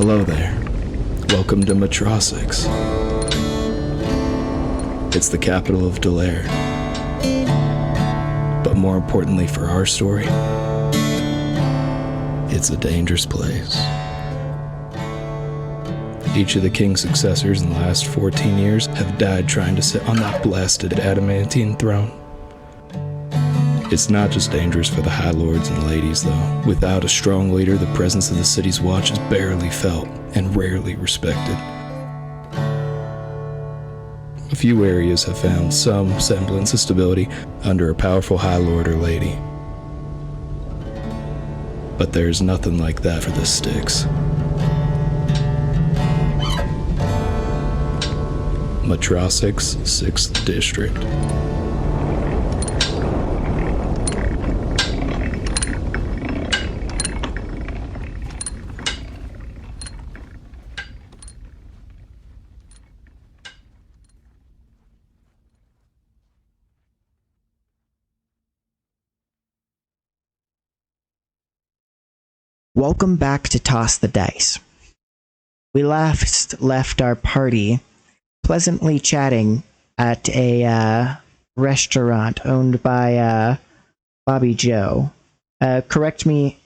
Hello there. Welcome to Metrosix. It's the capital of Delaire. But more importantly for our story, it's a dangerous place. Each of the king's successors in the last 14 years have died trying to sit on that blasted adamantine throne. It's not just dangerous for the high lords and ladies, though. Without a strong leader, the presence of the city's watch is barely felt and rarely respected. A few areas have found some semblance of stability under a powerful high lord or lady. But there's nothing like that for the Styx. Metrosix, 6th District. Welcome back to Toss the Dice. We left our party pleasantly chatting at a restaurant owned by Bobby Joe. Correct me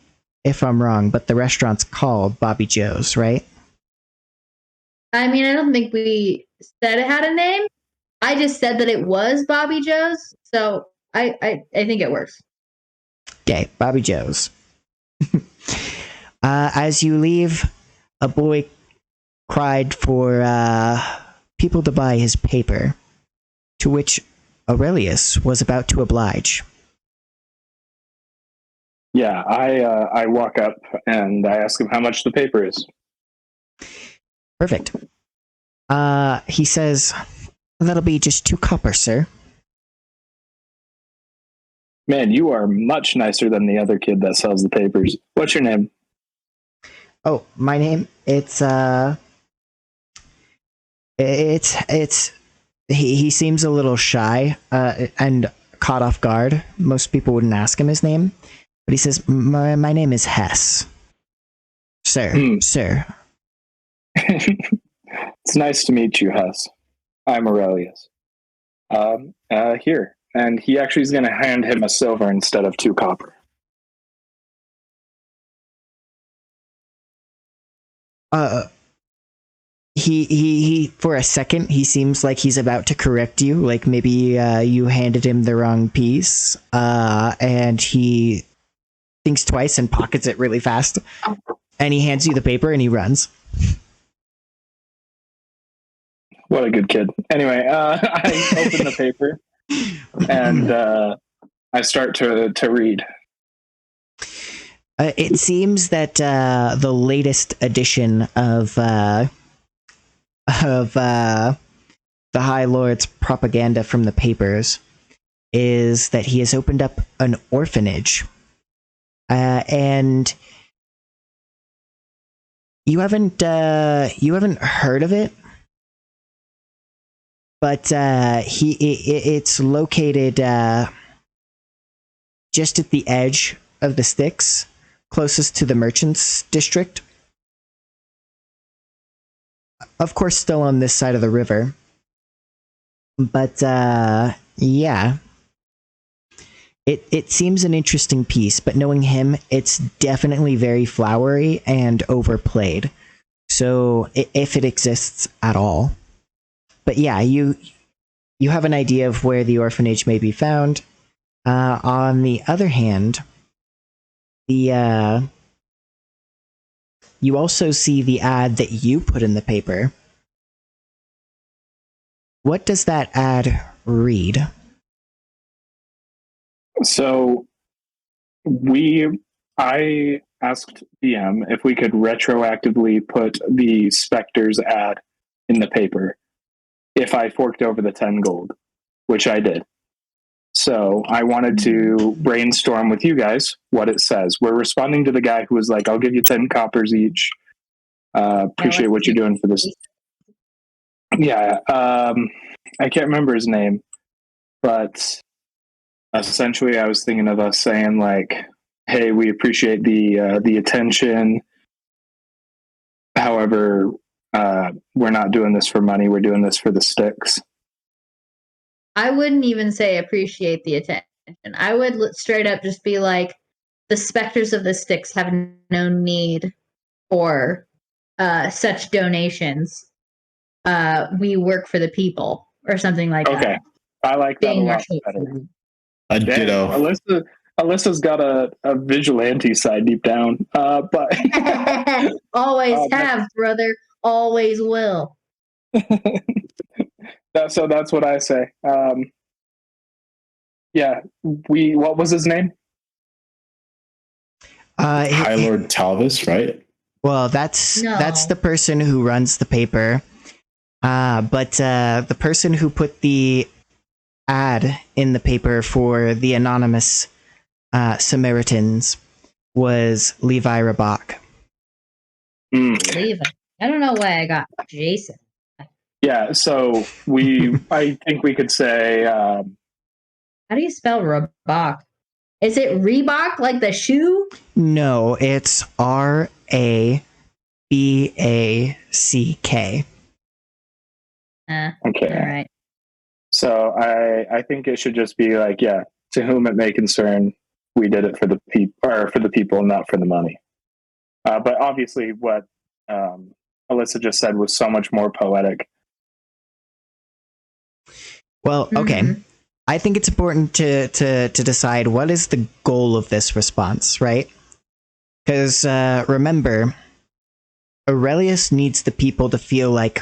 if I'm wrong, but the restaurant's called Bobby Joe's, right? I mean, I don't think we said it had a name. I just said that it was Bobby Joe's, so I think it works. Okay, Bobby Joe's. As you leave, a boy cried for people to buy his paper, to which Aurelius was about to oblige. Yeah, I walk up and I ask him how much the paper is. Perfect. He says, that'll be just 2 copper, sir. Man, you are much nicer than the other kid that sells the papers. What's your name? Oh, my name? He seems a little shy and caught off guard. Most people wouldn't ask him his name, but he says, my name is Hess. Sir, sir. It's nice to meet you, Hess. I'm Aurelius. Here. And he actually is going to hand him a silver instead of 2 copper. He for a second, he seems like he's about to correct you, like maybe you handed him the wrong piece, and he thinks twice and pockets it really fast, and he hands you the paper and he runs. What a good kid. Anyway, I open the paper and I start to read. It seems that the latest edition of the High Lord's propaganda from the papers is that he has opened up an orphanage, and you haven't heard of it, but it's located just at the edge of the Styx, closest to the Merchants District. Of course, still on this side of the river. But, yeah. It seems an interesting piece, but knowing him, it's definitely very flowery and overplayed. So, if it exists at all. But yeah, you have an idea of where the orphanage may be found. On the other hand, you also see the ad that you put in the paper. What does that ad read? So I asked DM if we could retroactively put the Spectres ad in the paper if I forked over the 10 gold, which I did. So I wanted to brainstorm with you guys what it says. We're responding to the guy who was like, I'll give you 10 coppers each. Appreciate what you're doing for this. Yeah, I can't remember his name, but essentially I was thinking of us saying like, hey, we appreciate the attention. However, we're not doing this for money. We're doing this for the sticks. I wouldn't even say appreciate the attention. I would straight up just be like, the specters of the sticks have no need for such donations. We work for the people, or something like that. Okay, I like that a lot better. A ditto. Alyssa's got a vigilante side deep down, but always have, brother. Always will. So that's what I say. Yeah, what was his name? High Lord Talvis, right? Well, that's the person who runs the paper. But the person who put the ad in the paper for the anonymous Samaritans was Levi Rabach. Levi. I don't know why I got Jason. Yeah, so I think we could say. How do you spell Rabach? Is it Reebok, like the shoe? No, it's Raback. Okay. All right. So I think it should just be like, yeah, to whom it may concern, we did it for the people, not for the money. But obviously, what Alyssa just said was so much more poetic. Well, okay. Mm-hmm. I think it's important to decide what is the goal of this response, right? Because remember, Aurelius needs the people to feel like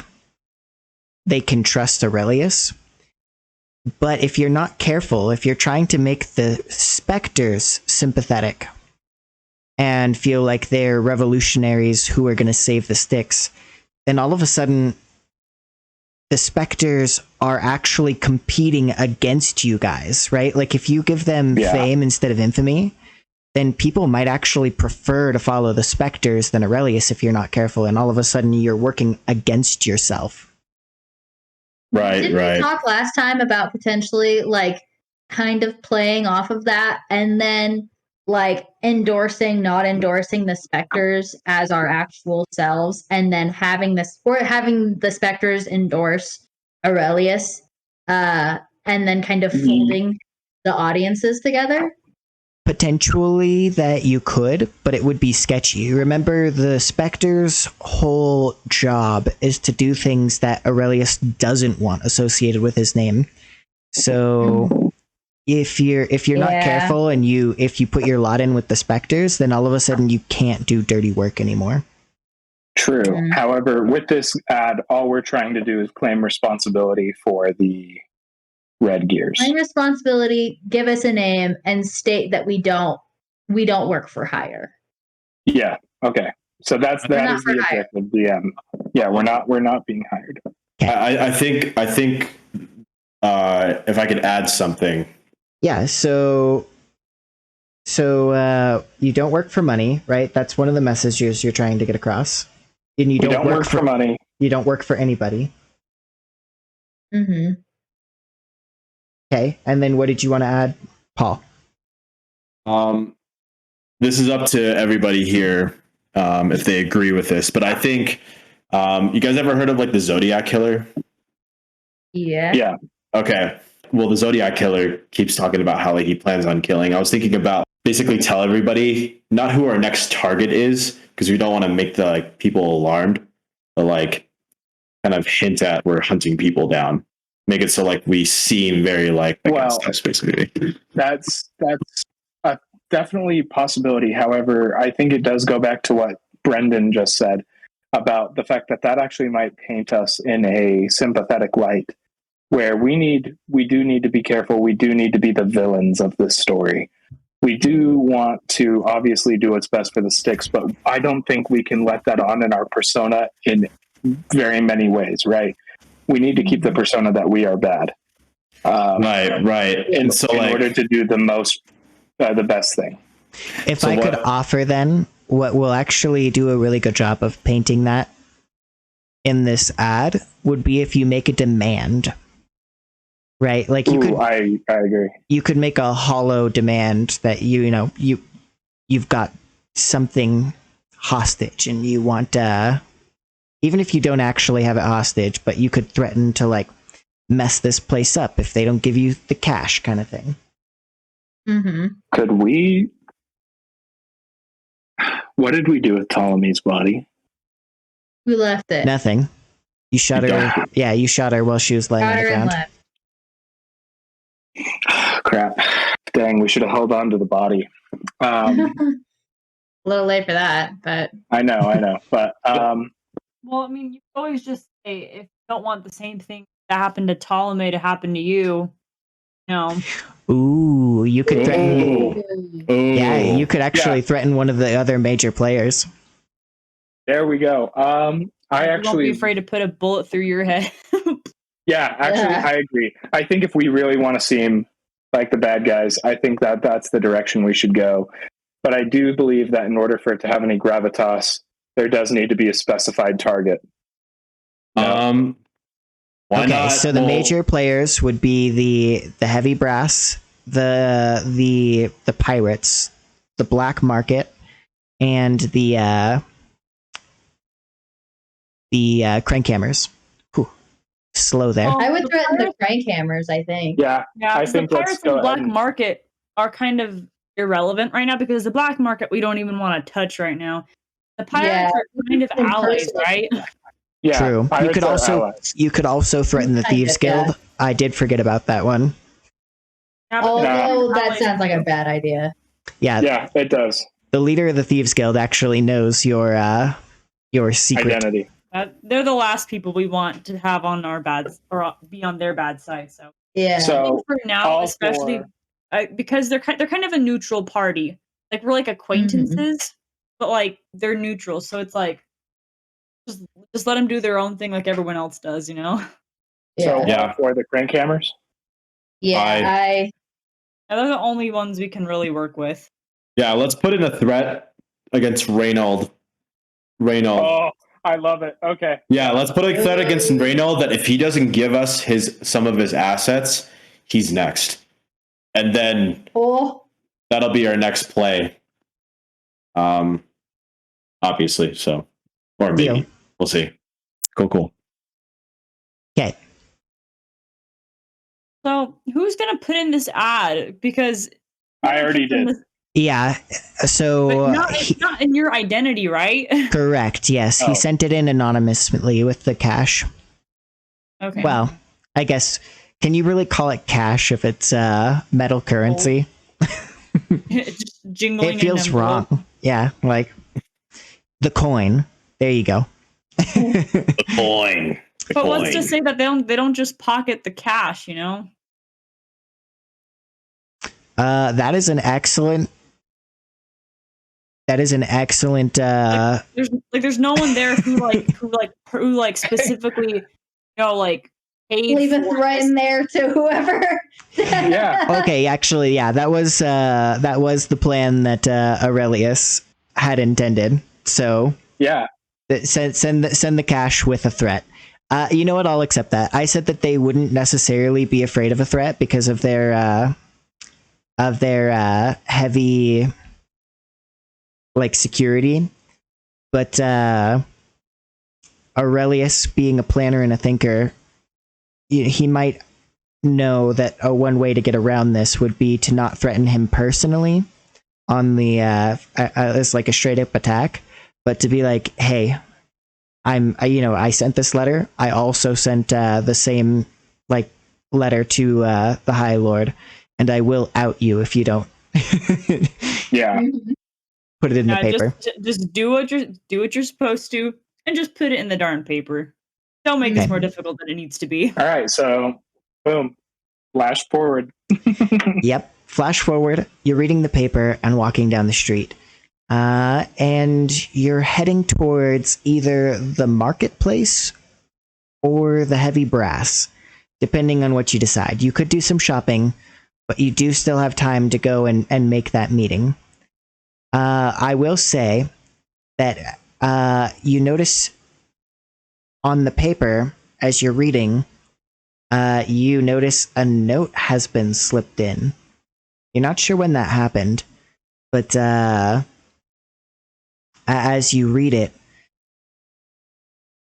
they can trust Aurelius. But if you're not careful, if you're trying to make the specters sympathetic and feel like they're revolutionaries who are going to save the sticks, then all of a sudden the specters are actually competing against you guys, right? Like if you give them fame instead of infamy, then people might actually prefer to follow the specters than Aurelius if you're not careful, and all of a sudden you're working against yourself. Didn't we talk last time about potentially like kind of playing off of that and then like not endorsing the specters as our actual selves, and then having the specters endorse Aurelius, and then kind of folding the audiences together? Potentially that you could, but it would be sketchy. Remember, the specter's whole job is to do things that Aurelius doesn't want associated with his name. So if you're not careful and if you put your lot in with the specters, then all of a sudden you can't do dirty work anymore. True. Mm-hmm. However, with this ad, all we're trying to do is claim responsibility for the red gears. Claim responsibility, give us a name, and state that we don't work for hire. Yeah. Okay. So that is the objective. DM. Yeah, we're not being hired. I think if I could add something. Yeah. So you don't work for money, right? That's one of the messages you're trying to get across. And you don't work for money. You don't work for anybody. Mm-hmm. Okay, and then what did you want to add, Paul? This is up to everybody here if they agree with this, but I think you guys ever heard of like the Zodiac Killer? Yeah. Yeah. Okay. Well, the Zodiac Killer keeps talking about how like he plans on killing. I was thinking about basically tell everybody not who our next target is, because we don't want to make the like people alarmed, but like kind of hint at we're hunting people down. Make it so like we seem very like against us, basically. That's a definitely possibility. However, I think it does go back to what Brendan just said about the fact that actually might paint us in a sympathetic light, where we do need to be careful. We do need to be the villains of this story. We do want to obviously do what's best for the sticks, but I don't think we can let that on in our persona in very many ways, right? We need to keep the persona that we are bad. Right. And so in order to do the best thing. If I could offer then, what will actually do a really good job of painting that in this ad would be if you make a demand. Right? Like you could I agree. You could make a hollow demand that you've got something hostage and you want even if you don't actually have it hostage, but you could threaten to like mess this place up if they don't give you the cash, kind of thing. Mm-hmm. Could we? What did we do with Ptolemy's body? We left it. Nothing. You shot her. Yeah, you shot her while she was laying on the ground. Crap. Dang, we should have held on to the body. A little late for that, but I know. But well, I mean, you can always just say if you don't want the same thing that happened to Ptolemy to happen to you, Ooh, you could threaten. Ooh. Yeah, you could actually threaten one of the other major players. there we go. I don't actually be afraid to put a bullet through your head. I agree. I think if we really want to seem like the bad guys, I think that that's the direction we should go. But I do believe that in order for it to have any gravitas, there does need to be a specified target. Why Okay, not? so the major players would be the heavy brass, the pirates, the black market, and the crankhammers. Whew, slow there. I would threaten the crank hammers, I think. Yeah, I think the let's pirates go and the black ahead and- market are kind of irrelevant right now because the black market we don't even want to touch right now. The pirates are kind of allies, right? Yeah, True. You pirates could are also allies. threaten the Kind Thieves of, yeah. Guild. I did forget about that one. Yeah, but they're Although that allies. sounds like a bad idea. Yeah, it does. The leader of the Thieves Guild actually knows your secret. Identity. They're the last people we want to have on our bad or be on their bad side. So Yeah. So for now, especially because they're kind of a neutral party. Like we're like acquaintances, but like they're neutral. So it's like just let them do their own thing like everyone else does, So yeah. for the crank hammers. And they're the only ones we can really work with. Yeah, let's put in a threat against Reynold. Oh, I love it. Okay. Yeah, let's put a threat against Reynold that if he doesn't give us some of his assets, he's next. And then that'll be our next play. Obviously, so. Or maybe. Deal. We'll see. Cool. Okay. So who's gonna put in this ad? Because I already did. Yeah. So But not in your identity, right? correct. Yes, Oh. he sent it in anonymously with the cash. Okay. Well, I guess. Can you really call it cash if it's metal currency? Just jingling. It feels wrong. Yeah, like the coin. There you go. The coin. But let's just say that they don't just pocket the cash, That is an excellent. There's no one there who specifically paid Leave a for threat this. in there to whoever. Yeah. Okay, actually, yeah, that was the plan that Aurelius had intended. So Yeah. send the cash with a threat. You know what? I'll accept that. I said that they wouldn't necessarily be afraid of a threat because of their heavy security, but Aurelius, being a planner and a thinker, he might know that one way to get around this would be to not threaten him personally on the as like a straight up attack, but to be like, hey, I sent this letter. I also sent the same letter to the High Lord, and I will out you if you don't. Yeah. Put it in the paper. Just do what you're supposed to, and just put it in the darn paper. Don't make this more difficult than it needs to be. All right. So, boom. Flash forward. Yep. Flash forward. You're reading the paper and walking down the street. And you're heading towards either the marketplace or the heavy brass, depending on what you decide. You could do some shopping, but you do still have time to go and make that meeting. I will say that you notice on the paper, as you're reading, you notice a note has been slipped in. You're not sure when that happened, but as you read it,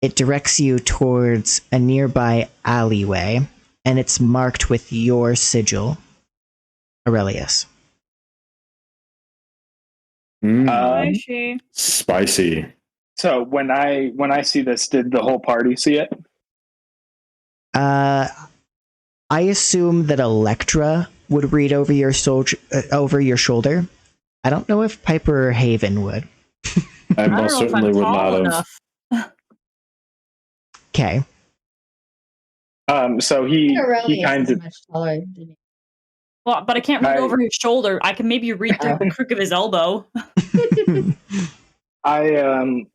it directs you towards a nearby alleyway, and it's marked with your sigil, Aurelius. I see. Spicy. So when I see this, did the whole party see it? I assume that Elektra would read over your over your shoulder. I don't know if Piper or Haven would. I most certainly would not have. Okay. So he kind of much taller than me. Well, but I can't read over his shoulder. I can maybe read through the crook of his elbow. I'm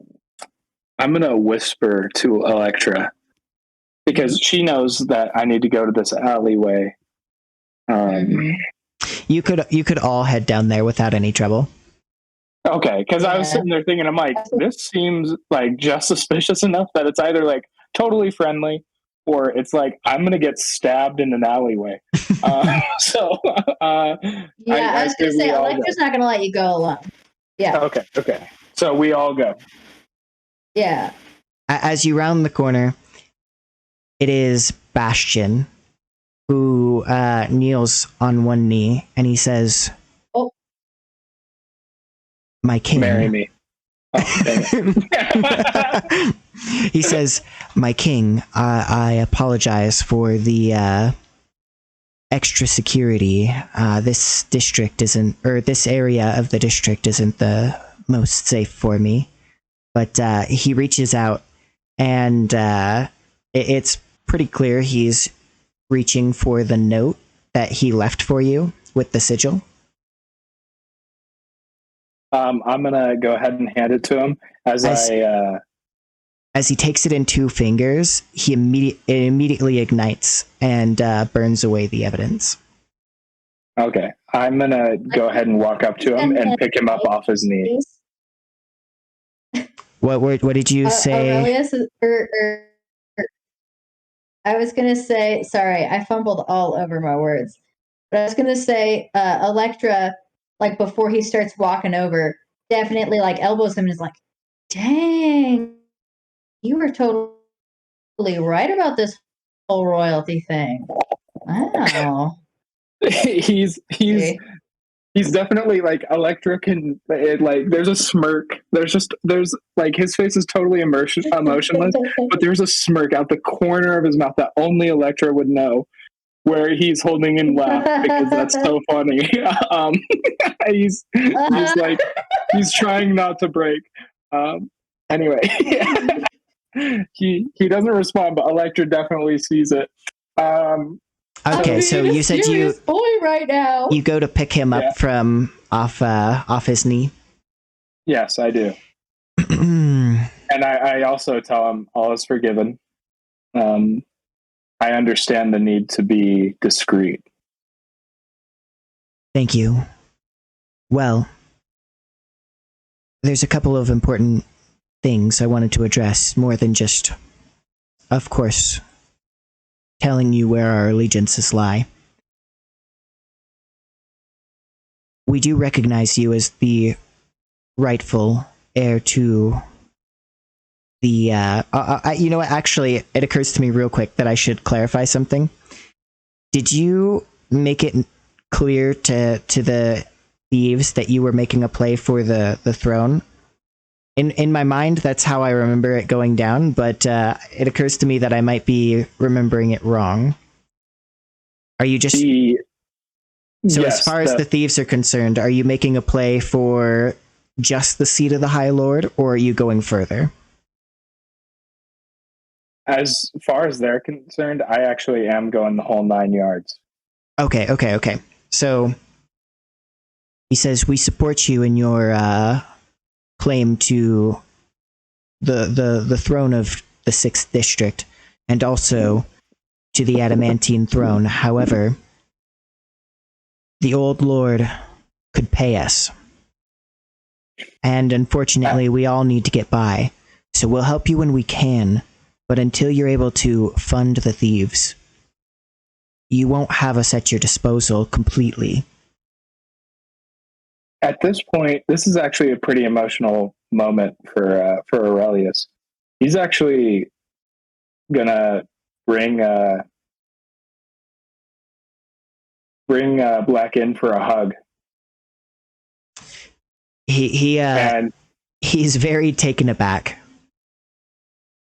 gonna whisper to Elektra because she knows that I need to go to this alleyway. You could all head down there without any trouble. Okay, because I was sitting there thinking, I'm like, this seems like just suspicious enough that it's either like totally friendly or it's like I'm gonna get stabbed in an alleyway. I was gonna say Elektra's not gonna let you go alone. Yeah. Okay. So we all go. Yeah. As you round the corner, it is Bastion, who kneels on one knee, and he says, "Oh, my king, marry me." Oh, he says, "My king, I apologize for the extra security. This district isn't, or this area of the district isn't the most safe for me." But he reaches out, and it's pretty clear he's reaching for the note that he left for you with the sigil. I'm gonna go ahead and hand it to him as he takes it in two fingers. It immediately ignites and burns away the evidence. Okay, I'm gonna go ahead and walk up to him and pick him up off his knee. What did you say? Aurelius, I was gonna say, sorry, I fumbled all over my words. But I was gonna say, Elektra, like before he starts walking over, definitely like elbows him and is like, "Dang, you were totally right about this whole royalty thing." Wow. He's definitely like Elektra can like there's a smirk. There's like his face is totally emotionless, but there's a smirk out the corner of his mouth that only Elektra would know, where he's holding in laugh because that's so funny. He's like he's trying not to break. Anyway, he doesn't respond, but Elektra definitely sees it. Okay, so you said you boy right now. You go to pick him up from off his knee. Yes, I do. And I also tell him all is forgiven. I understand the need to be discreet. Thank you. Well, there's a couple of important things I wanted to address, more than just, of course, telling you where our allegiances lie. We do recognize you as the rightful heir to the you know what, actually it occurs to me real quick that I should clarify something. Did you make it clear to the thieves that you were making a play for the throne? In my mind, that's how I remember it going down, but it occurs to me that I might be remembering it wrong. Are you just... as far as the thieves are concerned, are you making a play for just the seat of the High Lord, or are you going further? As far as they're concerned, I actually am going the whole 9 yards. Okay. So, he says, we support you in your claim to the throne of the 6th district, and also to the Adamantine throne. However, the old lord could pay us. And unfortunately, we all need to get by. So we'll help you when we can, but until you're able to fund the thieves, you won't have us at your disposal completely. At this point, this is actually a pretty emotional moment for Aurelius, He's actually gonna bring Black in for a hug. He's very taken aback,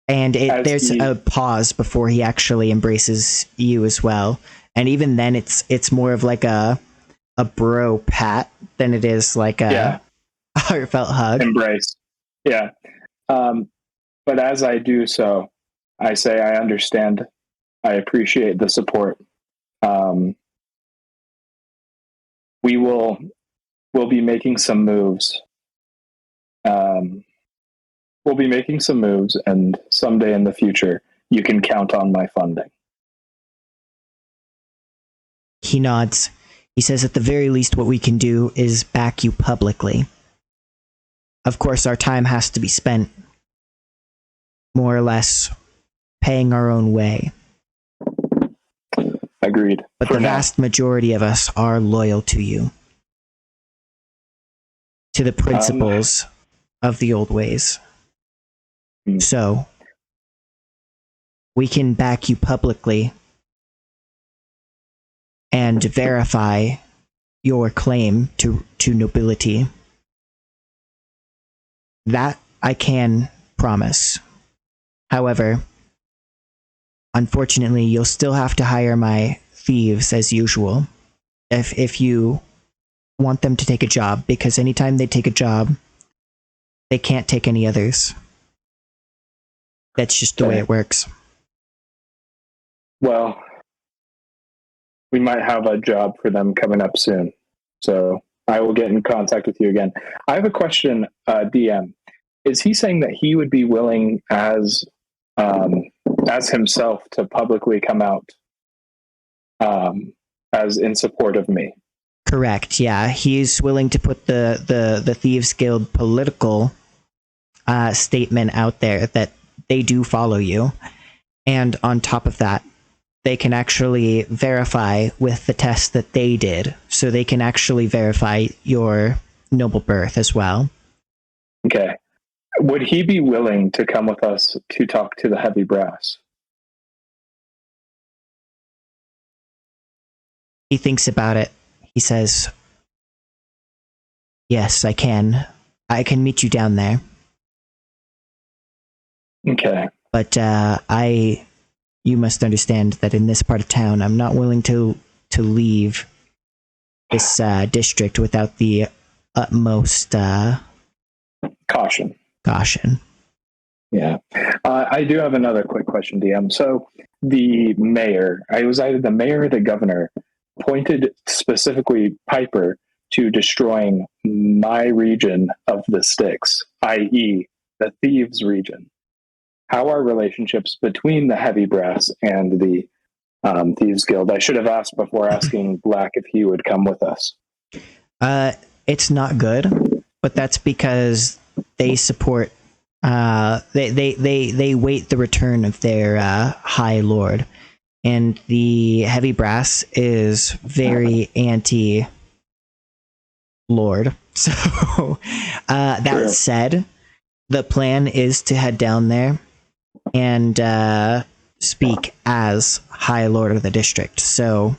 and there's a pause before he actually embraces you as well. And even then, it's more of like a bro pat than it is like a heartfelt hug. Embrace. Yeah. But as I do so, I say I understand. I appreciate the support. We'll be making some moves. We'll be making some moves, and someday in the future, you can count on my funding. He nods. He says, at the very least, what we can do is back you publicly. Of course, our time has to be spent more or less paying our own way. Agreed. But the vast majority of us are loyal to you. To the principles of the old ways. So, we can back you publicly and verify your claim to nobility. That I can promise. However, unfortunately, you'll still have to hire my thieves as usual if you want them to take a job, because anytime they take a job, they can't take any others. That's just the way it works. Well, we might have a job for them coming up soon. So I will get in contact with you again. I have a question, DM. Is he saying that he would be willing as himself to publicly come out as in support of me? Correct, yeah. He's willing to put the Thieves Guild political statement out there that they do follow you. And on top of that, they can actually verify with the test that they did. So they can actually verify your noble birth as well. Okay. Would he be willing to come with us to talk to the heavy brass? He thinks about it. He says, yes, I can. I can meet you down there. Okay. But you must understand that in this part of town, I'm not willing to leave this district without the utmost caution. Yeah. I do have another quick question, DM. So the mayor, I was either the mayor or the governor, pointed specifically Piper to destroying my region of the Styx, i.e. the Thieves region. How are relationships between the heavy brass and the Thieves Guild? I should have asked before asking Black if he would come with us. It's not good, but that's because they support. They wait the return of their High Lord, and the heavy brass is very anti Lord. So that said, the plan is to head down there and speak as High Lord of the district. So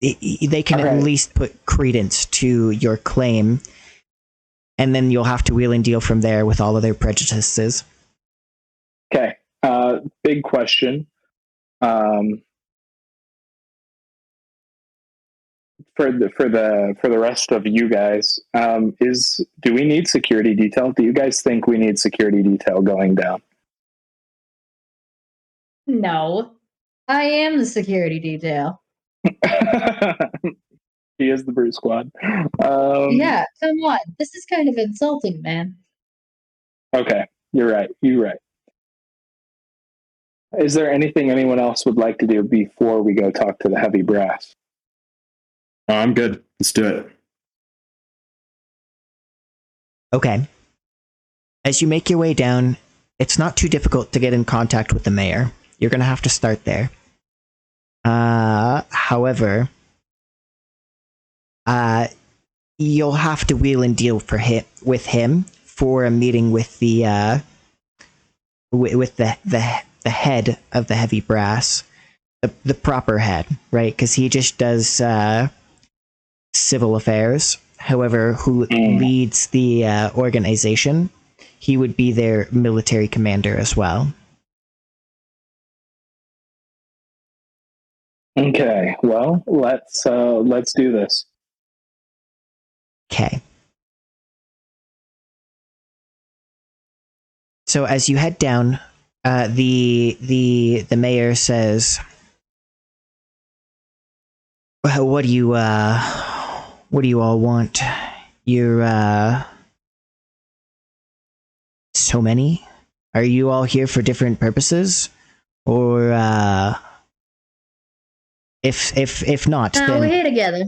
they can at least put credence to your claim, and then you'll have to wheel and deal from there with all of their prejudices. Okay. Big question. For the rest of you guys, do we need security detail? Do you guys think we need security detail going down? No, I am the security detail. He is the Brute Squad. Yeah, come on. This is kind of insulting, man. Okay, you're right. Is there anything anyone else would like to do before we go talk to the heavy brass? Oh, I'm good. Let's do it. Okay. As you make your way down, it's not too difficult to get in contact with the mayor. You're going to have to start there. However, you'll have to wheel and deal with him for a meeting with the with the head of the heavy brass, the proper head, right? Because he just does civil affairs. However, who leads the organization, he would be their military commander as well. Okay, well, let's do this. Okay. So as you head down, the mayor says, well, what do you all want? You're so many? Are you all here for different purposes? Or if not, then we're here together.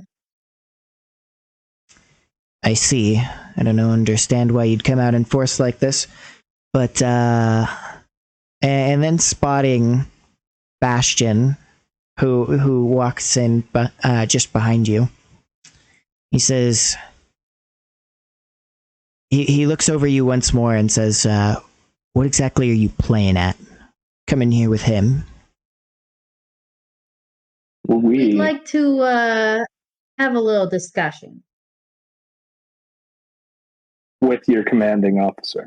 I see. I don't understand why you'd come out in force like this. But and then spotting Bastion, who walks in just behind you. He says, he looks over you once more and says, what exactly are you playing at? Come in here with him. We'd like to have a little discussion. With your commanding officer.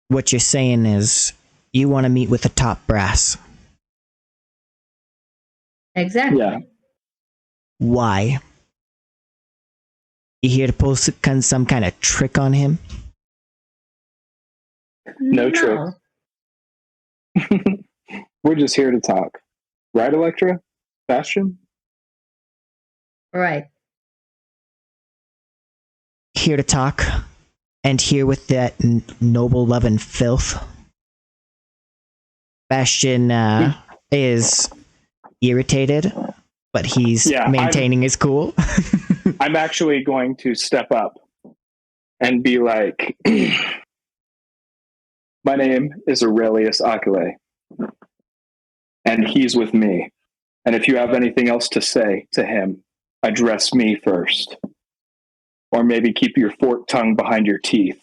What you're saying is, you want to meet with the top brass. Exactly. Yeah. Why? You here to pull some kind of trick on him? No trick. We're just here to talk. Right, Elektra? Bastion? Right. Here to talk, and here with that noble love and filth. Bastion is irritated, but he's maintaining his cool. I'm actually going to step up and be like, my name is Aurelius Akile, and he's with me. And if you have anything else to say to him, address me first. Or maybe keep your forked tongue behind your teeth.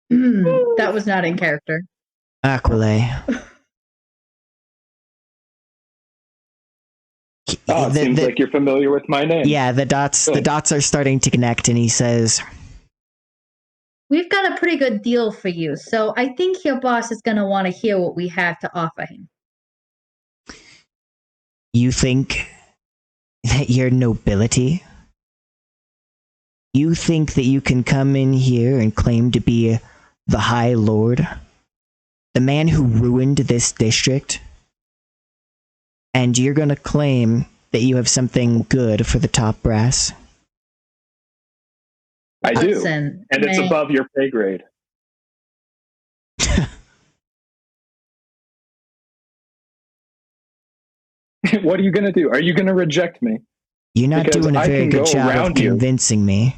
That was not in character. Aquile. It seems like you're familiar with my name. Yeah, the dots are starting to connect, and he says, we've got a pretty good deal for you, so I think your boss is going to want to hear what we have to offer him. You think that you're nobility? You think that you can come in here and claim to be the High Lord? The man who ruined this district? And you're gonna claim that you have something good for the top brass? I do. And it's above your pay grade. What are you going to do? Are you going to reject me? You're not doing a very good job of convincing me.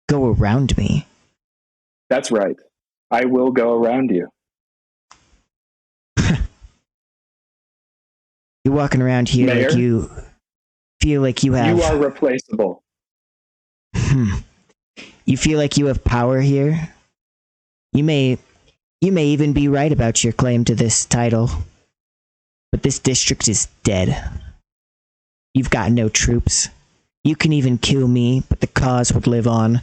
Go around me. That's right. I will go around you. You're walking around here Mayor, like you feel like you have... You are replaceable. You feel like you have power here? You may even be right about your claim to this title. But this district is dead. You've got no troops. You can even kill me, but the cause would live on.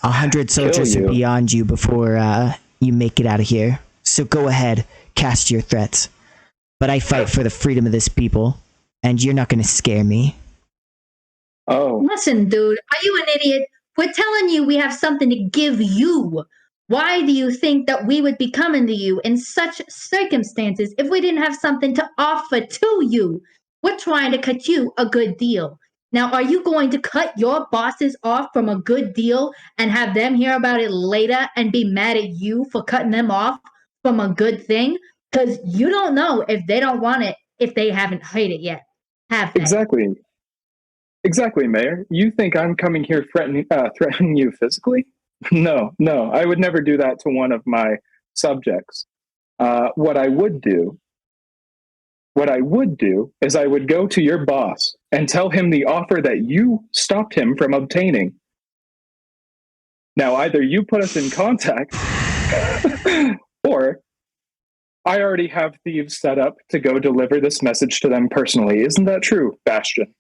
100 soldiers are beyond you before you make it out of here. So go ahead, cast your threats. But I fight for the freedom of this people, and you're not going to scare me. Oh. Listen, dude, are you an idiot? We're telling you we have something to give you. Why do you think that we would be coming to you in such circumstances if we didn't have something to offer to you? We're trying to cut you a good deal. Now, are you going to cut your bosses off from a good deal and have them hear about it later and be mad at you for cutting them off from a good thing? Because you don't know if they don't want it if they haven't heard it yet. Have they? Exactly, Mayor. You think I'm coming here threatening you physically? No, I would never do that to one of my subjects. What I would do what I would do is I would go to your boss and tell him the offer that you stopped him from obtaining. Now, either you put us in contact, or I already have thieves set up to go deliver this message to them personally. Isn't that true, Bastion?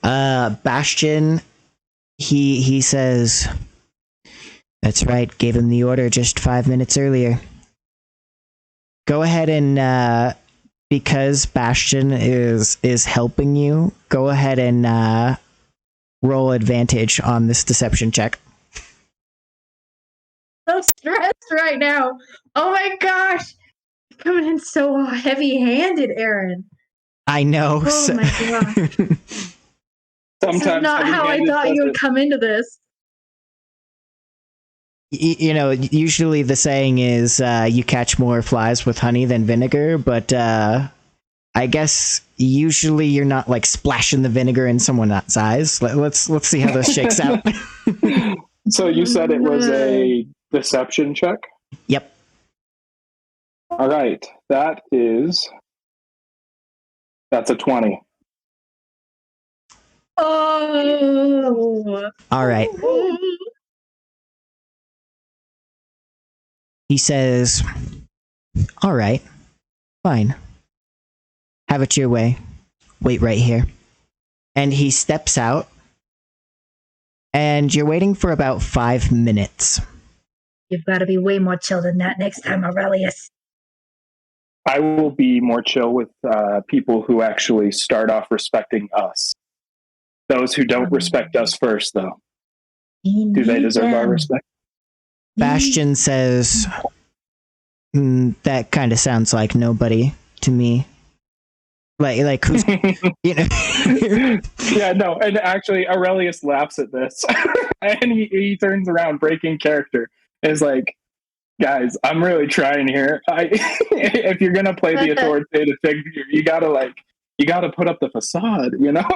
Bastion, he says, that's right, gave him the order just 5 minutes earlier. Go ahead and, because Bastion is helping you, go ahead and roll advantage on this deception check. So stressed right now. Oh my gosh. Coming in so heavy-handed, Aaron. I know. Oh my gosh. This is not how I thought you would come into this. You know, usually the saying is you catch more flies with honey than vinegar, but I guess usually you're not like splashing the vinegar in someone's eyes. Let's see how this shakes out. So you said it was a deception check? Yep. All right. That's a 20. Oh. All right. He says, all right, fine. Have it your way. Wait right here. And he steps out, and you're waiting for about 5 minutes. You've got to be way more chill than that next time, Aurelius. I will be more chill with people who actually start off respecting us. Those who don't respect us first, though. Do they deserve our respect? Bastion says, that kind of sounds like nobody to me. Like who's, you know? Yeah, no, and actually Aurelius laughs at this. And he turns around, breaking character, and is like, guys, I'm really trying here. If you're gonna play the authoritative figure, you gotta put up the facade, you know?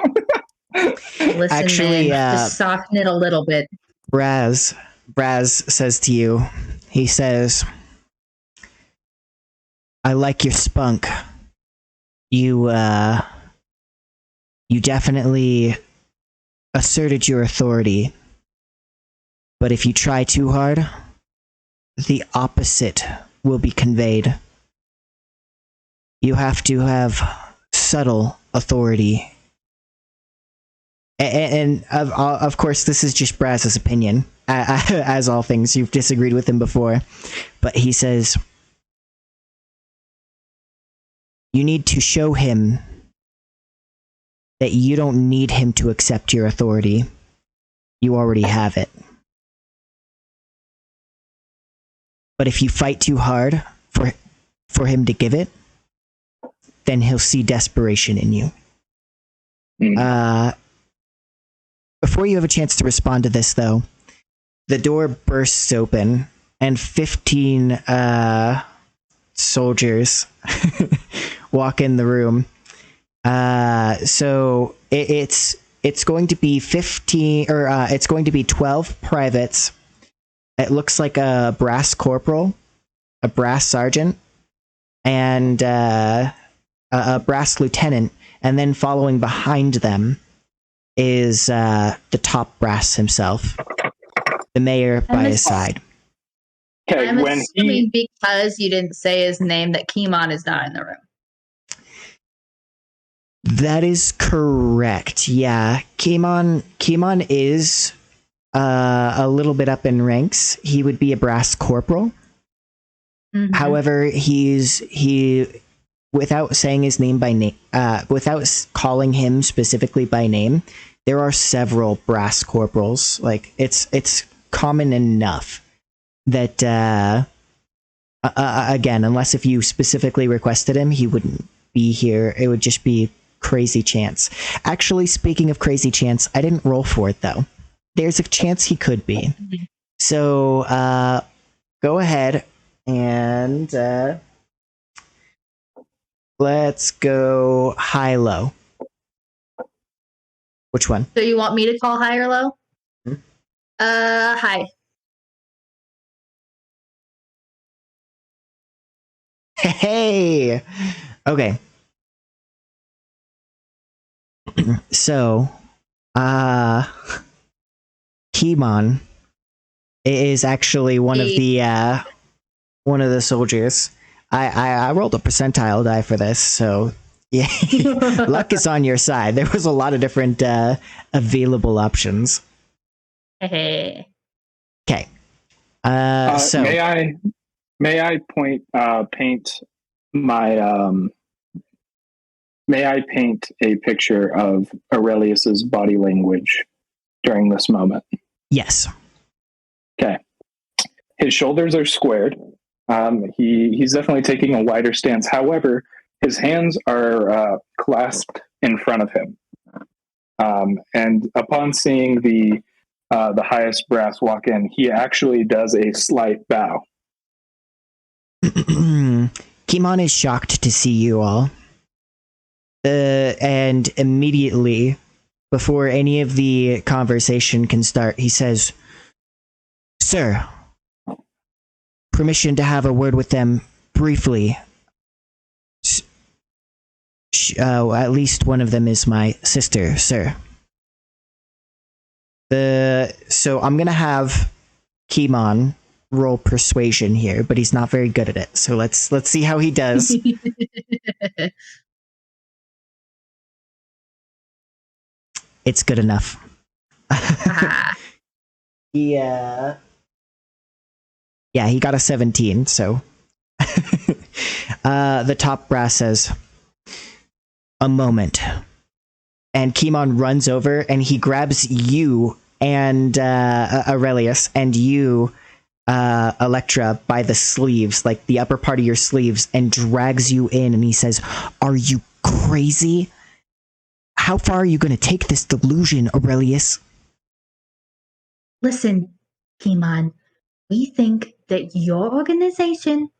Listen, actually, man, just soften it a little bit. Braz says to you, he says, I like your spunk. You definitely asserted your authority, but if you try too hard, the opposite will be conveyed. You have to have subtle authority. And of course, this is just Braz's opinion. As all things, you've disagreed with him before. But he says, you need to show him that you don't need him to accept your authority. You already have it. But if you fight too hard for him to give it, then he'll see desperation in you. Before you have a chance to respond to this, though, the door bursts open and 15 soldiers walk in the room. So it's going to be 15, or it's going to be 12 privates. It looks like a brass corporal, a brass sergeant, and a brass lieutenant, and then following behind them is the top brass himself, the mayor by his side. Okay, I'm assuming because you didn't say his name that Kimon is not in the room. That is correct. Yeah, Kimon is a little bit up in ranks. He would be a brass corporal. Mm-hmm. However, he without saying his name by name, without calling him specifically by name, there are several brass corporals. Like it's common enough that again, unless if you specifically requested him, he wouldn't be here. It would just be crazy chance. Actually, speaking of crazy chance, I didn't roll for it though. There's a chance he could be. So go ahead and let's go high-low. Which one? So you want me to call high or low? High. Hey, Okay. So, Kimon is actually one of the soldiers. I rolled a percentile die for this, so yeah, luck is on your side. There was a lot of different available options. Hey. Okay. So may I paint my may I paint a picture of Aurelius's body language during this moment? yes. Okay. His shoulders are squared. He's definitely taking a wider stance. However, his hands are clasped in front of him. And upon seeing the highest brass walk in, he actually does a slight bow. Kimon is shocked to see you all. And immediately, before any of the conversation can start, he says, "Sir, permission to have a word with them briefly. At least one of them is my sister, sir." So I'm gonna have Kimon roll persuasion here, but he's not very good at it. So let's see how he does. It's good enough. Yeah, he got a 17, so the top brass says, "A moment." And Kimon runs over and he grabs you and Aurelius and you, Elektra, by the sleeves, like the upper part of your sleeves, and drags you in, and he says, "Are you crazy? How far are you going to take this delusion, Aurelius?" Listen, Kimon, we think that your organization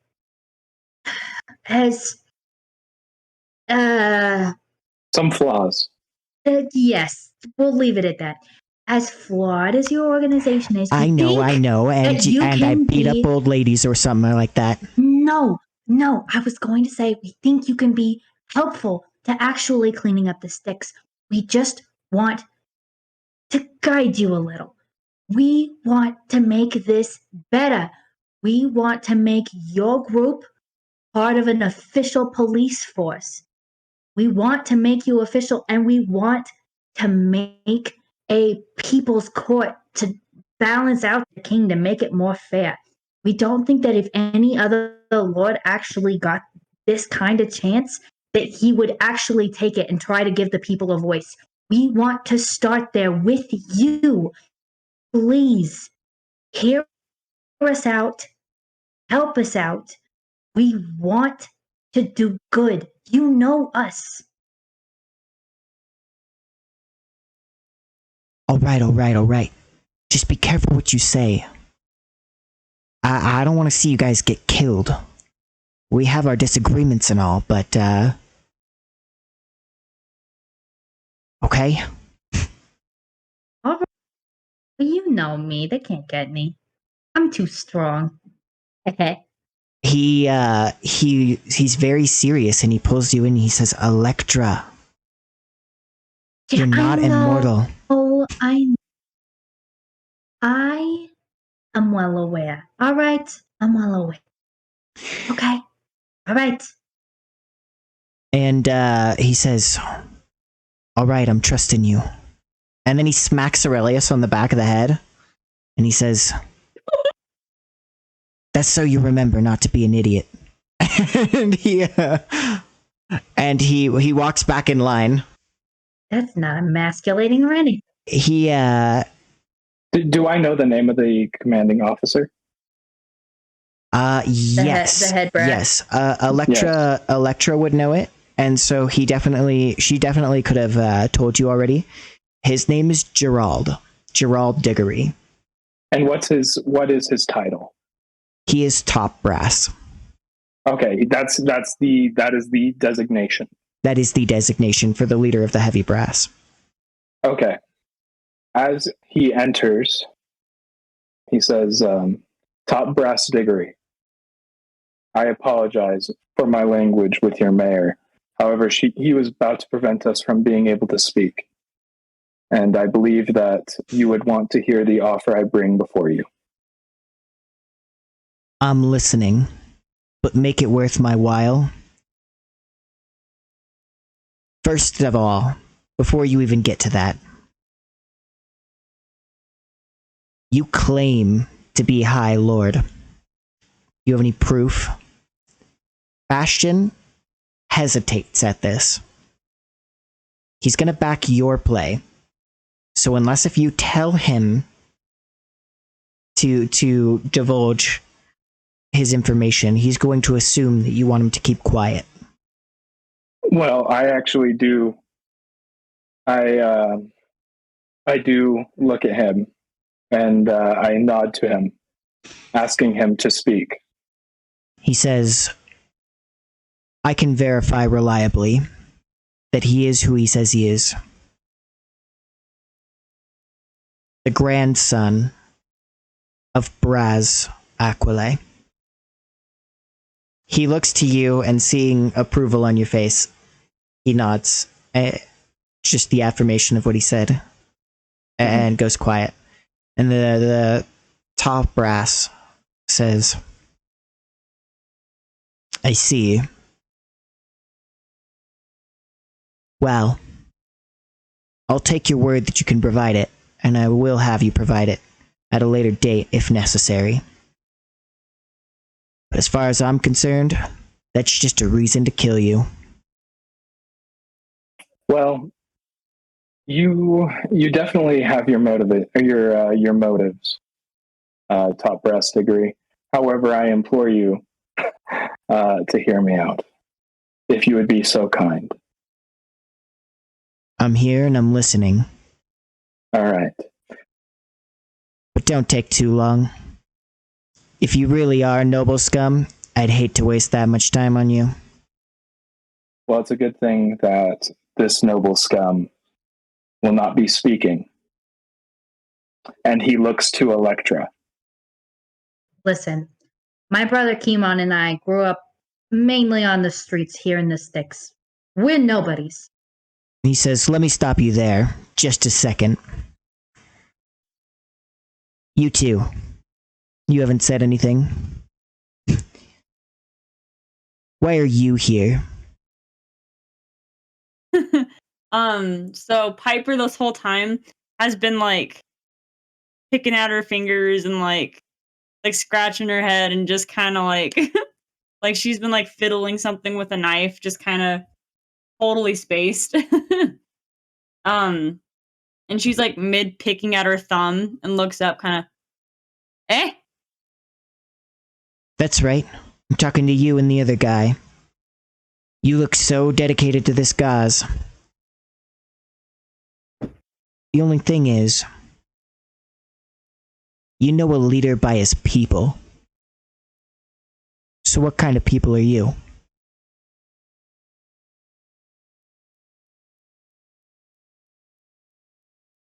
has some flaws. Yes, we'll leave it at that. As flawed as your organization is, I know, and I beat up old ladies or something like that. No, I was going to say we think you can be helpful to actually cleaning up the sticks. We just want to guide you a little. We want to make this better. We want to make your group part of an official police force. We want to make you official, and we want to make a people's court to balance out the kingdom, make it more fair. We don't think that if any other lord actually got this kind of chance, that he would actually take it and try to give the people a voice. We want to start there with you. Please hear us out, help us out. We want to do good. You know us. All right. Just be careful what you say. I don't want to see you guys get killed. We have our disagreements and all, but, okay? All right. You know me. They can't get me. I'm too strong. Okay. He's very serious, and he pulls you in and he says, "Elektra, you're not immortal." Oh, I am well aware. All right. I'm well aware. Okay. All right. And he says, "All right, I'm trusting you." And then he smacks Aurelius on the back of the head, and he says, "That's so you remember not to be an idiot." and he walks back in line. That's not emasculating or anything. He Do I know the name of the commanding officer? Yes. The head brass. Yes. Elektra would know it, and so she definitely could have told you already. His name is Gerald Diggory. And what is his title? He is top brass. Okay, that is the designation. That is the designation for the leader of the heavy brass. Okay. As he enters, he says, "Top brass Diggory, I apologize for my language with your mayor. However, he was about to prevent us from being able to speak. And I believe that you would want to hear the offer I bring before you. I'm listening, but make it worth my while. First of all, before you even get to that, you claim to be High Lord. You have any proof? Bastion hesitates at this. He's gonna back your play. So unless if you tell him to divulge his information, he's going to assume that you want him to keep quiet. Well, I actually do. I do look at him, and I nod to him, asking him to speak. He says, I can verify reliably that he is who he says he is. The grandson of Braz Aquile. He looks to you and seeing approval on your face, he nods. Just the affirmation of what he said. And goes quiet. And the top brass says, I see. Well, I'll take your word that you can provide it, and I will have you provide it at a later date if necessary. But as far as I'm concerned, that's just a reason to kill you. Well, you definitely have your motives. Top brass degree. However, I implore you to hear me out, if you would be so kind. I'm here and I'm listening. All right. But don't take too long. If you really are noble scum, I'd hate to waste that much time on you. Well, it's a good thing that this noble scum will not be speaking. And he looks to Elektra. Listen, my brother Kimon and I grew up mainly on the streets here in the sticks. We're nobodies. He says, let me stop you there. Just a second. You two. You haven't said anything. Why are you here? So Piper this whole time has been like picking at her fingers and like scratching her head and just kind of like like she's been like fiddling something with a knife, just kind of totally spaced. And she's like mid picking at her thumb and looks up kind of, eh? That's right. I'm talking to you and the other guy. You look so dedicated to this cause. The only thing is, you know a leader by his people. So what kind of people are you?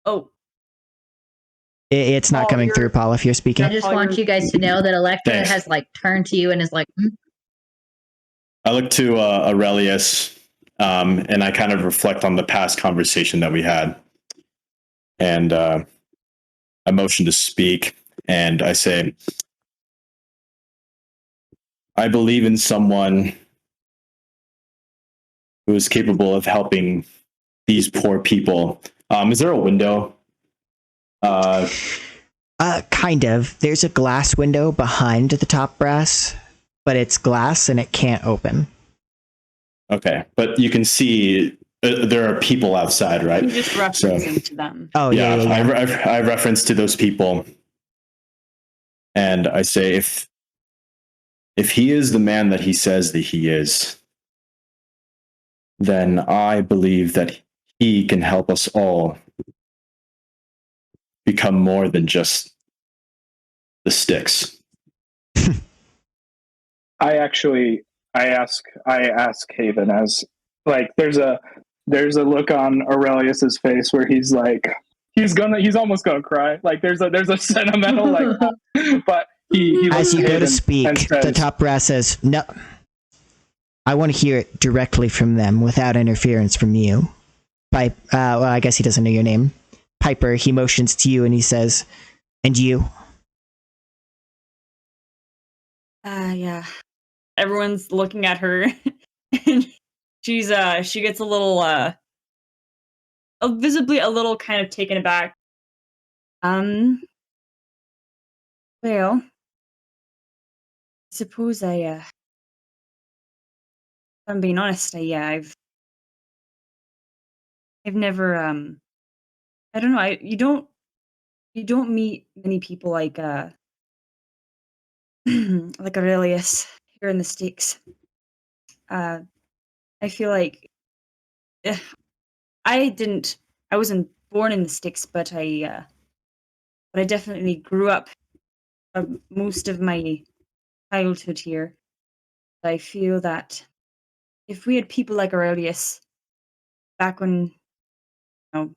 Oh. It's not coming through, Paul, if you're speaking. I just want you guys to know that Elektra Thanks. has like turned to you and is like, I look to Aurelius, and I kind of reflect on the past conversation that we had. And I motion to speak, and I say, I believe in someone who is capable of helping these poor people. Is there a window? Kind of. There's a glass window behind the top brass, but it's glass and it can't open. Okay, but you can see there are people outside, right? You just referencing to them. Oh, Yeah, yeah. I reference to those people, and I say, if he is the man that he says that he is, then I believe that he can help us all become more than just the sticks. I ask Haven, as like there's a look on Aurelius's face where he's like he's almost gonna cry. Like there's a sentimental like but He As looks you at go it to and speak, says, the top brass says, "No, I want to hear it directly from them without interference from you." Well, I guess he doesn't know your name. Piper, he motions to you and he says, "And you?" Yeah. Everyone's looking at her, and she gets a little, visibly a little kind of taken aback. Well, I suppose if I'm being honest, I've never, I don't know, you don't meet many people like, like Aurelius here in the Sticks. I feel like eh, I wasn't born in the Sticks, but I definitely grew up most of my childhood here. I feel that if we had people like Aurelius back when, my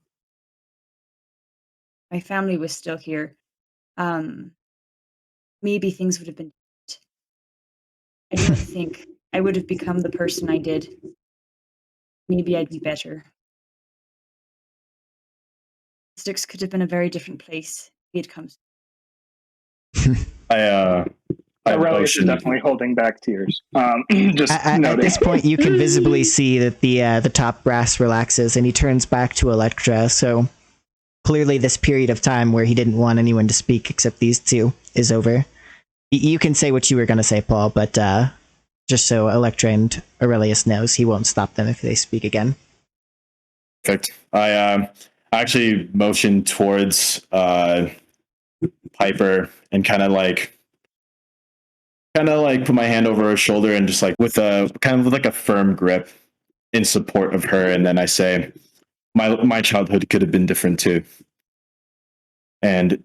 family was still here, um, maybe things would have been different. I don't think I would have become the person I did. Maybe I'd be better. Sticks could have been a very different place if he'd come. I Aurelius is motion. definitely holding back tears. Just At noting. this point, you can visibly see that the top brass relaxes and he turns back to Elektra. So clearly, this period of time where he didn't want anyone to speak except these two is over. You can say what you were going to say, Paul, but just so Elektra and Aurelius knows, he won't stop them if they speak again. Perfect. I actually motioned towards Piper and kind of like put my hand over her shoulder and just like with a kind of like a firm grip in support of her, and then I say, my childhood could have been different too. And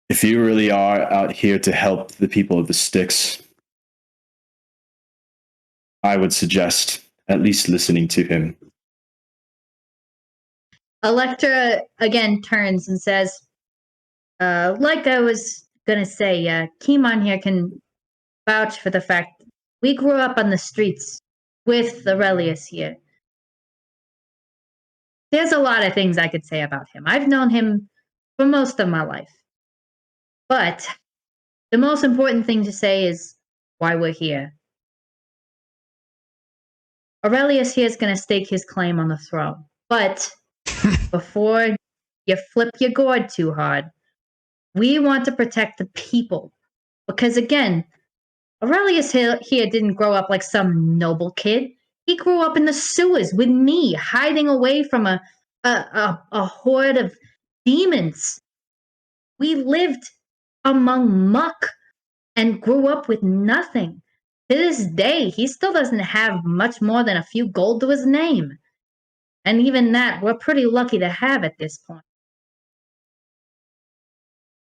if you really are out here to help the people of the Sticks, I would suggest at least listening to him. Elektra again turns and says, like I was gonna say, Kimon here can vouch for the fact we grew up on the streets with Aurelius here. There's a lot of things I could say about him. I've known him for most of my life. But the most important thing to say is why we're here. Aurelius here is going to stake his claim on the throne. But before you flip your gourd too hard, we want to protect the people. Because again, Aurelius here didn't grow up like some noble kid. He grew up in the sewers with me, hiding away from a horde of demons. We lived among muck and grew up with nothing. To this day, he still doesn't have much more than a few gold to his name. And even that, we're pretty lucky to have at this point.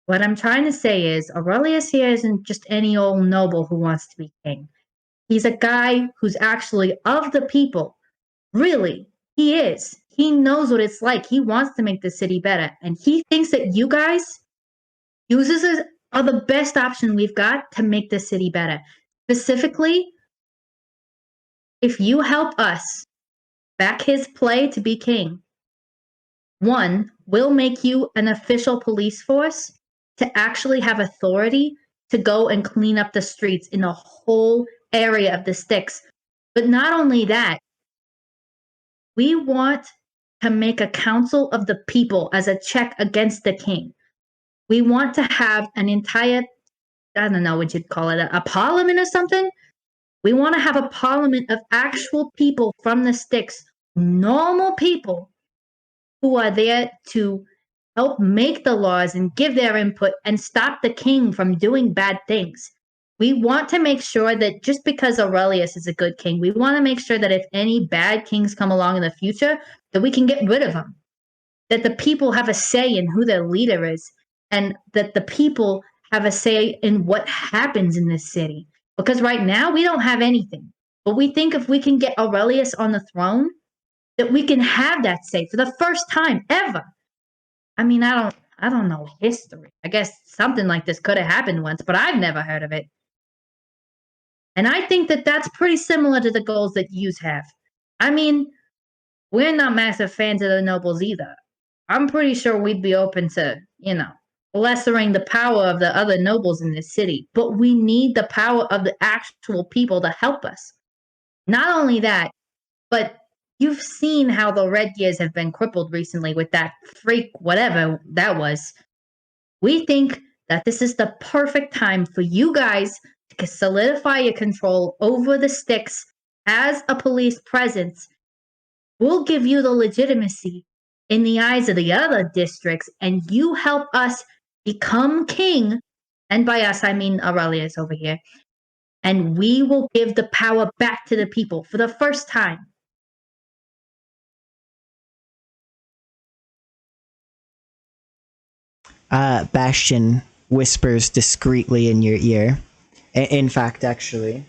What I'm trying to say is, Aurelius here isn't just any old noble who wants to be king. He's a guy who's actually of the people. Really, he is. He knows what it's like. He wants to make the city better. And he thinks that you guys, users, are the best option we've got to make the city better. Specifically, if you help us back his play to be king, one, we'll make you an official police force to actually have authority to go and clean up the streets in the whole area of the Sticks. But not only that, we want to make a council of the people as a check against the king. We want to have an entire, I don't know what you'd call it, a parliament or something. We want to have a parliament of actual people from the Sticks, normal people who are there to help make the laws and give their input and stop the king from doing bad things. We want to make sure that just because Aurelius is a good king, we want to make sure that if any bad kings come along in the future, that we can get rid of them. That the people have a say in who their leader is, and that the people have a say in what happens in this city. Because right now we don't have anything. But we think if we can get Aurelius on the throne, that we can have that say for the first time ever. I mean, I I don't know, history. I guess something like this could have happened once, but I've never heard of it. And I think that that's pretty similar to the goals that yous have. I mean, we're not massive fans of the nobles either. I'm pretty sure we'd be open to, lessering the power of the other nobles in this city. But we need the power of the actual people to help us. Not only that, but you've seen how the Red Gears have been crippled recently with that freak, whatever that was. We think that this is the perfect time for you guys to solidify your control over the sticks as a police presence. We'll give you the legitimacy in the eyes of the other districts, and you help us become king. And by us, I mean Aurelius over here. And we will give the power back to the people for the first time. Bastion whispers discreetly in your ear. In fact, actually,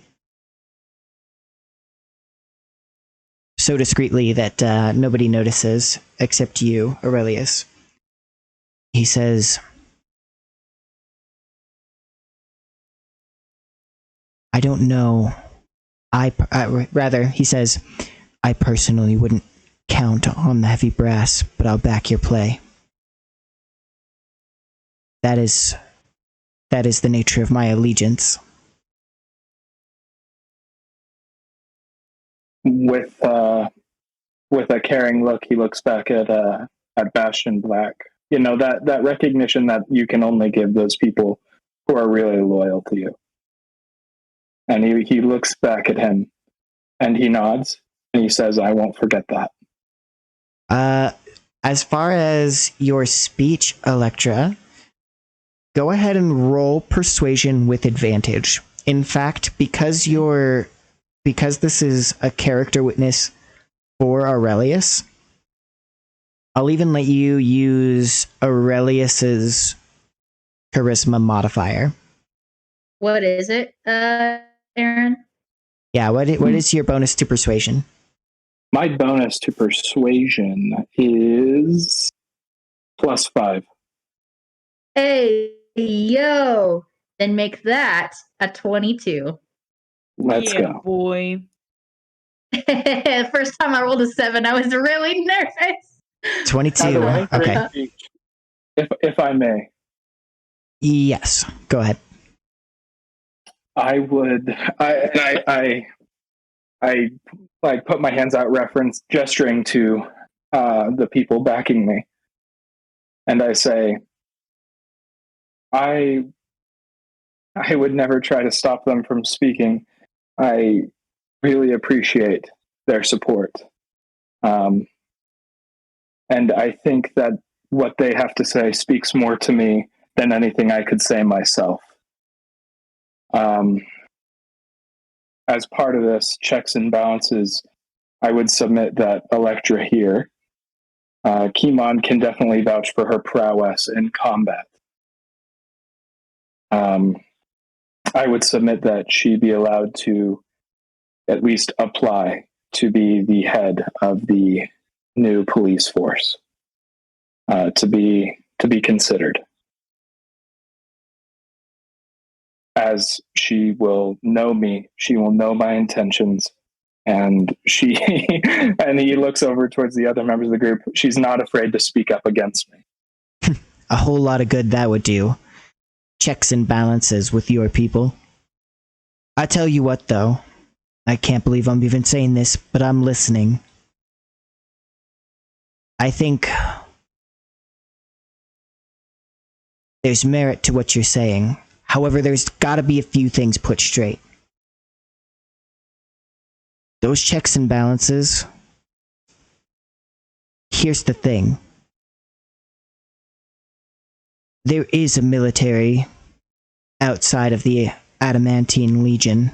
so discreetly that nobody notices except you, Aurelius. He says, I don't know. Rather, he says, I personally wouldn't count on the heavy brass, but I'll back your play. That is the nature of my allegiance. With a caring look, he looks back at Bastion Black. That recognition that you can only give those people who are really loyal to you. And he looks back at him, and he nods, and he says, I won't forget that. As far as your speech, Elektra, go ahead and roll persuasion with advantage. In fact, because this is a character witness for Aurelius, I'll even let you use Aurelius's charisma modifier. What is it, Aaron? Yeah, what is your bonus to persuasion? My bonus to persuasion is +5. Hey, yo! Then make that a 22. Let's go. Boy. First time I rolled a 7, I was really nervous. 22. Okay. If I may. Yes, go ahead. I would. I like put my hands out, gesturing to the people backing me, and I say, I would never try to stop them from speaking. I really appreciate their support, and I think that what they have to say speaks more to me than anything I could say myself. As part of this checks and balances, I would submit that Elektra here, Kimon can definitely vouch for her prowess in combat. I would submit that she be allowed to at least apply to be the head of the new police force, to be considered. As she will know me, she will know my intentions, and and he looks over towards the other members of the group. She's not afraid to speak up against me. A whole lot of good that would do. Checks and balances with your people. I tell you what, though, I can't believe I'm even saying this, but I'm listening. I think there's merit to what you're saying. However, there's gotta be a few things put straight. Those checks and balances. Here's the thing. There is a military outside of the Adamantine Legion.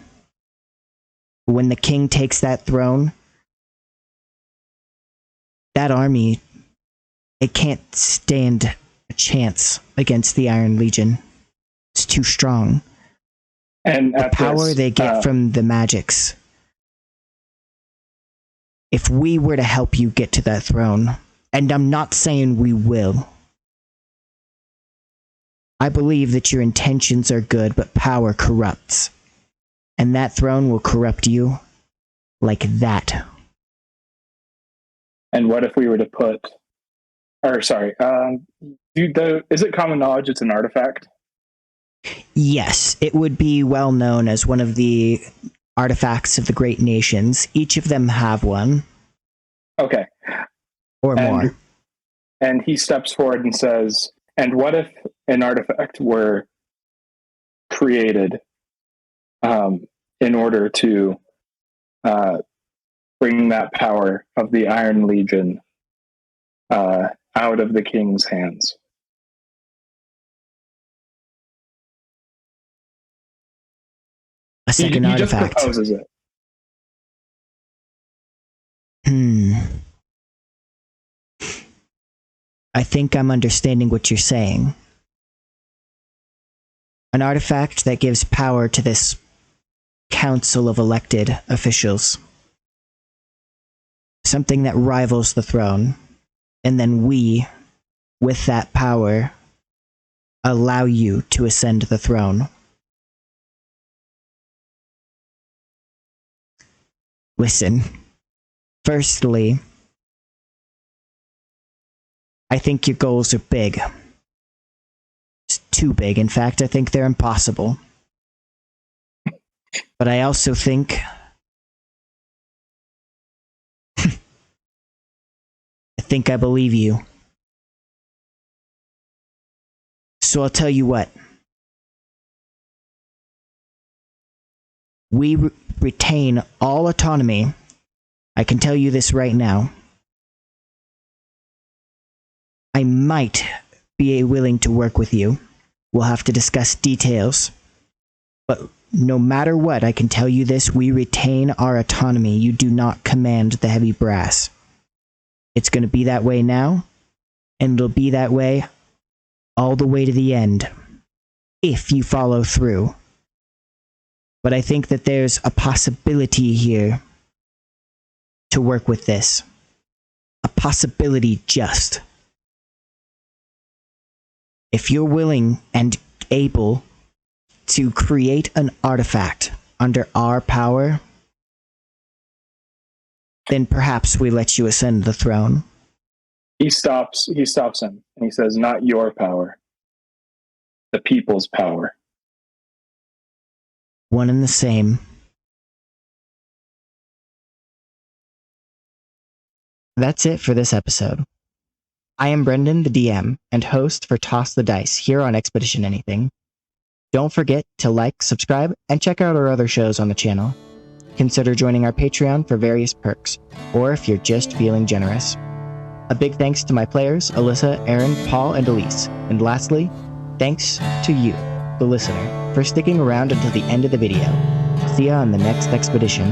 When the king takes that throne, that army, it can't stand a chance against the Iron Legion. It's too strong. And the power they get from the magics. If we were to help you get to that throne, and I'm not saying we will, I believe that your intentions are good, but power corrupts. And that throne will corrupt you like that. And what if we were to put, or sorry, is it common knowledge it's an artifact? Yes, it would be well known as one of the artifacts of the great nations. Each of them have one. Okay. Or more. And he steps forward and says, and what if an artifact were created in order to bring that power of the Iron Legion out of the king's hands? A second artifact. He just proposes it. I think I'm understanding what you're saying. An artifact that gives power to this council of elected officials. Something that rivals the throne. And then we, with that power, allow you to ascend the throne. Listen, firstly, I think your goals are big. It's too big. In fact, I think they're impossible. But I also think I believe you. So I'll tell you what. We retain all autonomy. I can tell you this right now. I might be willing to work with you. We'll have to discuss details. But no matter what, I can tell you this, we retain our autonomy. You do not command the heavy brass. It's going to be that way now, and it'll be that way all the way to the end, if you follow through. But I think that there's a possibility here to work with this. A possibility just. If you're willing and able to create an artifact under our power, then perhaps we let you ascend the throne. He stops him, and he says, not your power, the people's power. One and the same. That's it for this episode. I am Brendan, the DM, and host for Toss the Dice here on Expedition Anything. Don't forget to like, subscribe, and check out our other shows on the channel. Consider joining our Patreon for various perks, or if you're just feeling generous. A big thanks to my players, Alyssa, Aaron, Paul, and Elise. And lastly, thanks to you, the listener, for sticking around until the end of the video. See ya on the next expedition.